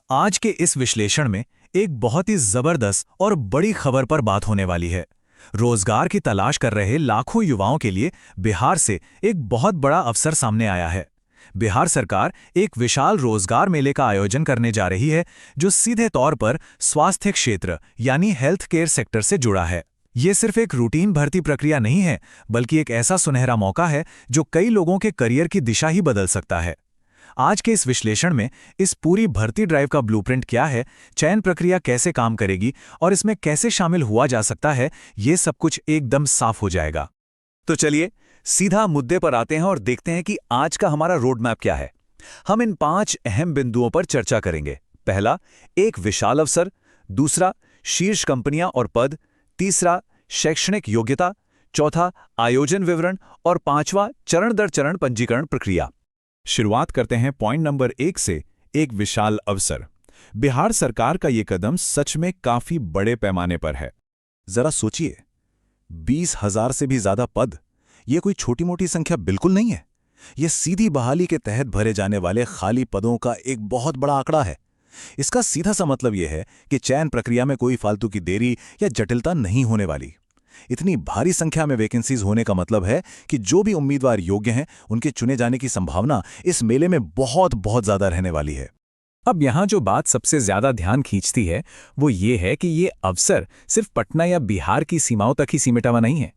आज के इस विश्लेषण में एक बहुत ही जबरदस्त और बड़ी खबर पर बात होने वाली है। रोजगार की तलाश कर रहे लाखों युवाओं के लिए बिहार से एक बहुत बड़ा अवसर सामने आया है। बिहार सरकार एक विशाल रोजगार मेले का आयोजन करने जा रही है, जो सीधे तौर पर स्वास्थ्य क्षेत्र यानी हेल्थ केयर सेक्टर से जुड़ा है। ये सिर्फ एक रूटीन भर्ती प्रक्रिया नहीं है, बल्कि एक ऐसा सुनहरा मौका है जो कई लोगों के करियर की दिशा ही बदल सकता है। आज के इस विश्लेषण में इस पूरी भर्ती ड्राइव का ब्लूप्रिंट क्या है, चयन प्रक्रिया कैसे काम करेगी और इसमें कैसे शामिल हुआ जा सकता है, ये सब कुछ एकदम साफ हो जाएगा। तो चलिए सीधा मुद्दे पर आते हैं और देखते हैं कि आज का हमारा रोड मैप क्या है। हम इन 5 अहम बिंदुओं पर चर्चा करेंगे। पहला, एक विशाल अवसर। दूसरा, शीर्ष कंपनियां और पद। तीसरा, शैक्षणिक योग्यता। चौथा, आयोजन विवरण। और पांचवा, चरण दर चरण पंजीकरण प्रक्रिया। शुरुआत करते हैं पॉइंट नंबर 1 से, एक विशाल अवसर। बिहार सरकार का ये कदम सच में काफी बड़े पैमाने पर है। जरा सोचिए, 20,000 से भी ज्यादा पद, ये कोई छोटी मोटी संख्या बिल्कुल नहीं है। ये सीधी बहाली के तहत भरे जाने वाले खाली पदों का एक बहुत बड़ा आंकड़ा है। इसका सीधा सा मतलब यह है कि चयन प्रक्रिया में कोई फालतू की देरी या जटिलता नहीं होने वाली। इतनी भारी संख्या में वैकेंसीज होने का मतलब है कि जो भी उम्मीदवार योग्य हैं, उनके चुने जाने की संभावना इस मेले में बहुत बहुत ज्यादा रहने वाली है। अब यहाँ जो बात सबसे ज्यादा ध्यान खींचती है वो ये है कि ये अवसर सिर्फ पटना या बिहार की सीमाओं तक ही सीमित हुआ नहीं है।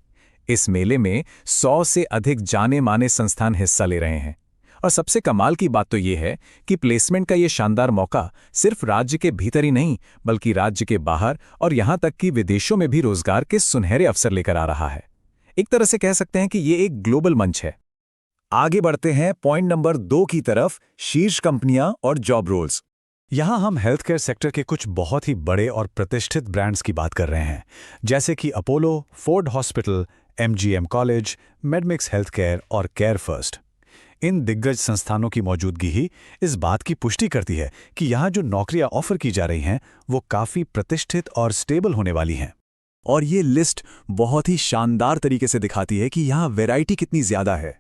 इस मेले में 100 से अधिक जाने माने संस्थान हिस्सा ले रहे हैं। और सबसे कमाल की बात तो ये है कि प्लेसमेंट का ये शानदार मौका सिर्फ राज्य के भीतर ही नहीं, बल्कि राज्य के बाहर और यहाँ तक कि विदेशों में भी रोजगार के सुनहरे अवसर लेकर आ रहा है। एक तरह से कह सकते हैं कि ये एक ग्लोबल मंच है। आगे बढ़ते हैं पॉइंट नंबर 2 की तरफ, शीर्ष कंपनियां और जॉब रोल्स। यहाँ हम हेल्थ केयर सेक्टर के कुछ बहुत ही बड़े और प्रतिष्ठित ब्रांड्स की बात कर रहे हैं, जैसे कि Apollo, Ford hospital, MGM college, Medmix health care और केयर फर्स्ट। इन दिग्गज संस्थानों की मौजूदगी ही इस बात की पुष्टि करती है कि यहाँ जो नौकरियां ऑफर की जा रही हैं वो काफ़ी प्रतिष्ठित और स्टेबल होने वाली हैं। और ये लिस्ट बहुत ही शानदार तरीके से दिखाती है कि यहाँ वैरायटी कितनी ज़्यादा है।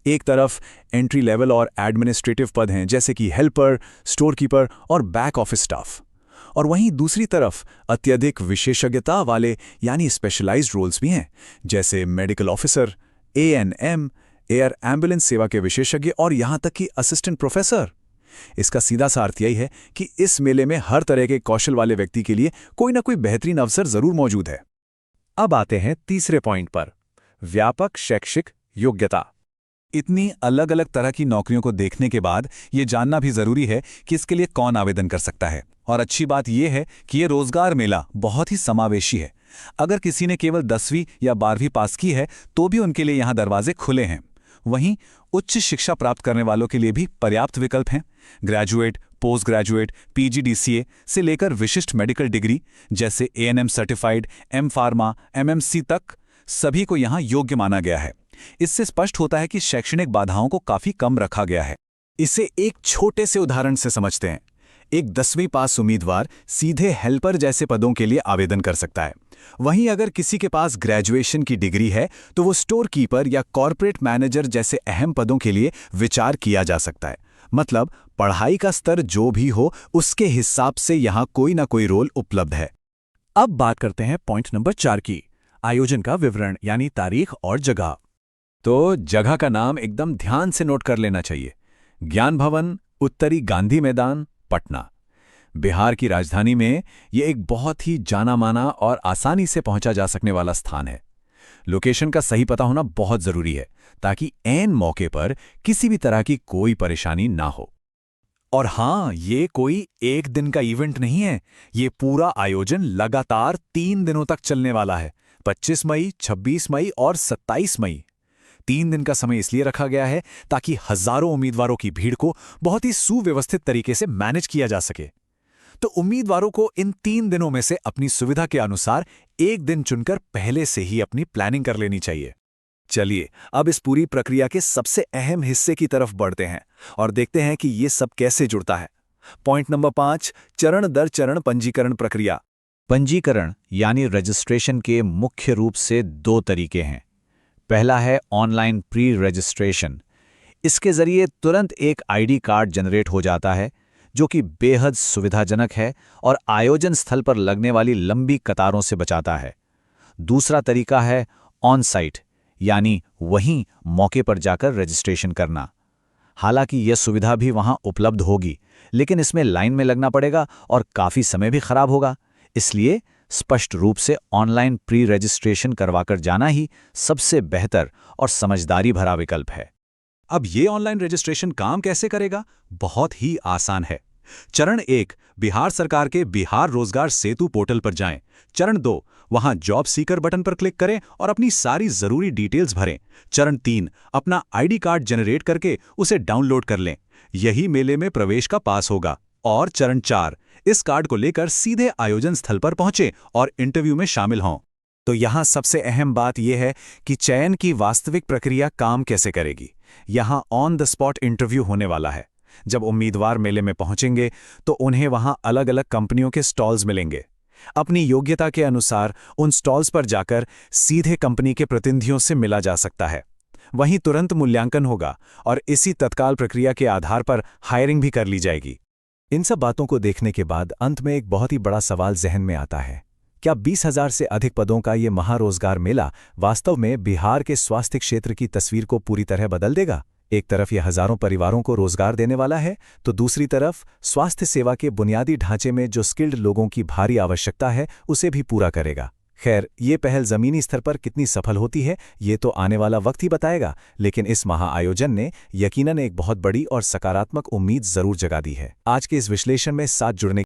एक तरफ एंट्री लेवल और एडमिनिस्ट्रेटिव पद हैं, जैसे कि हेल्पर, स्टोर कीपर और बैक ऑफिस स्टाफ। और वहीं दूसरी तरफ अत्यधिक विशेषज्ञता वाले यानी स्पेशलाइज्ड रोल्स भी हैं, जैसे medical officer, ANM, air ambulance सेवा के विशेषज्ञ और यहाँ तक कि असिस्टेंट प्रोफेसर। इसका सीधा सा अर्थ यही है कि इस मेले में हर तरह के कौशल वाले व्यक्ति के लिए कोई ना कोई बेहतरीन अवसर जरूर मौजूद है। अब आते हैं तीसरे पॉइंट पर, व्यापक शैक्षिक योग्यता। इतनी अलग अलग तरह की नौकरियों को देखने के बाद ये जानना भी जरूरी है कि इसके लिए कौन आवेदन कर सकता है। और अच्छी बात यह है कि ये रोजगार मेला बहुत ही समावेशी है। अगर किसी ने केवल 10वीं या 12वीं पास की है तो भी उनके लिए यहाँ दरवाजे खुले हैं। वहीं उच्च शिक्षा प्राप्त करने वालों के लिए भी पर्याप्त विकल्प हैं। ग्रेजुएट, पोस्ट ग्रेजुएट, PGDCA से लेकर विशिष्ट मेडिकल डिग्री जैसे ANM certified, M pharma, MMC तक सभी को यहाँ योग्य माना गया है। इससे स्पष्ट होता है कि शैक्षणिक बाधाओं को काफी कम रखा गया है। इसे एक छोटे से उदाहरण से समझते हैं। एक 10वीं पास उम्मीदवार सीधे हेल्पर जैसे पदों के लिए आवेदन कर सकता है। वहीं अगर किसी के पास ग्रेजुएशन की डिग्री है तो वो स्टोर कीपर या कॉर्पोरेट मैनेजर जैसे अहम पदों के लिए विचार किया जा सकता है। मतलब पढ़ाई का स्तर जो भी हो, उसके हिसाब से यहाँ कोई ना कोई रोल उपलब्ध है। अब बात करते हैं पॉइंट नंबर 4 की, आयोजन का विवरण यानी तारीख और जगह। तो जगह का नाम एकदम ध्यान से नोट कर लेना चाहिए। ज्ञान भवन, उत्तरी गांधी मैदान, पटना। बिहार की राजधानी में ये एक बहुत ही जाना माना और आसानी से पहुंचा जा सकने वाला स्थान है। लोकेशन का सही पता होना बहुत जरूरी है ताकि ऐन मौके पर किसी भी तरह की कोई परेशानी ना हो। और हाँ, ये कोई एक दिन का इवेंट नहीं है। ये पूरा आयोजन लगातार 3 दिनों तक चलने वाला है, 25 मई, 26 मई और 27 मई। 3 दिन का समय इसलिए रखा गया है ताकि हजारों उम्मीदवारों की भीड़ को बहुत ही सुव्यवस्थित तरीके से मैनेज किया जा सके। तो उम्मीदवारों को इन 3 दिनों में से अपनी सुविधा के अनुसार एक दिन चुनकर पहले से ही अपनी प्लानिंग कर लेनी चाहिए। चलिए अब इस पूरी प्रक्रिया के सबसे अहम हिस्से की तरफ बढ़ते हैं और देखते हैं कि ये सब कैसे जुड़ता है। पॉइंट नंबर 5, चरण दर चरण पंजीकरण प्रक्रिया। पंजीकरण यानी रजिस्ट्रेशन के मुख्य रूप से 2 तरीके हैं। पहला है ऑनलाइन प्री रजिस्ट्रेशन। इसके जरिए तुरंत एक ID कार्ड जनरेट हो जाता है जो कि बेहद सुविधाजनक है और आयोजन स्थल पर लगने वाली लंबी कतारों से बचाता है। दूसरा तरीका है ऑन साइट, यानी वहीं मौके पर जाकर रजिस्ट्रेशन करना। हालांकि यह सुविधा भी वहां उपलब्ध होगी, लेकिन इसमें लाइन में लगना पड़ेगा और काफ़ी समय भी खराब होगा। इसलिए स्पष्ट रूप से ऑनलाइन प्री रजिस्ट्रेशन करवाकर जाना ही सबसे बेहतर और समझदारी भरा विकल्प है। अब ये ऑनलाइन रजिस्ट्रेशन काम कैसे करेगा? बहुत ही आसान है। चरण 1, बिहार सरकार के बिहार रोजगार सेतु पोर्टल पर जाएं। चरण 2, वहां जॉब सीकर बटन पर क्लिक करें और अपनी सारी जरूरी डिटेल्स भरें। चरण 3, अपना आईडी कार्ड जनरेट करके उसे डाउनलोड कर लें। यही मेले में प्रवेश का पास होगा। और चरण 4, इस कार्ड को लेकर सीधे आयोजन स्थल पर पहुंचे और इंटरव्यू में शामिल हों। तो यहाँ सबसे अहम बात यह है कि चयन की वास्तविक प्रक्रिया काम कैसे करेगी। यहाँ ऑन द स्पॉट इंटरव्यू होने वाला है। जब उम्मीदवार मेले में पहुंचेंगे तो उन्हें वहां अलग अलग कंपनियों के स्टॉल्स मिलेंगे। अपनी योग्यता के अनुसार उन स्टॉल्स पर जाकर सीधे कंपनी के प्रतिनिधियों से मिला जा सकता है। वहीं तुरंत मूल्यांकन होगा और इसी तत्काल प्रक्रिया के आधार पर हायरिंग भी कर ली जाएगी। इन सब बातों को देखने के बाद अंत में एक बहुत ही बड़ा सवाल जहन में आता है। क्या 20,000 से अधिक पदों का ये महारोजगार मेला वास्तव में बिहार के स्वास्थ्य क्षेत्र की तस्वीर को पूरी तरह बदल देगा? एक तरफ ये हजारों परिवारों को रोजगार देने वाला है, तो दूसरी तरफ स्वास्थ्य सेवा के बुनियादी ढांचे में जो स्किल्ड लोगों की भारी आवश्यकता है उसे भी पूरा करेगा। खैर, ये पहल जमीनी स्तर पर कितनी सफल होती है ये तो आने वाला वक्त ही बताएगा, लेकिन इस महाआयोजन ने यकीनन एक बहुत बड़ी और सकारात्मक उम्मीद जरूर जगा दी है। आज के इस विश्लेषण में साथ जुड़ने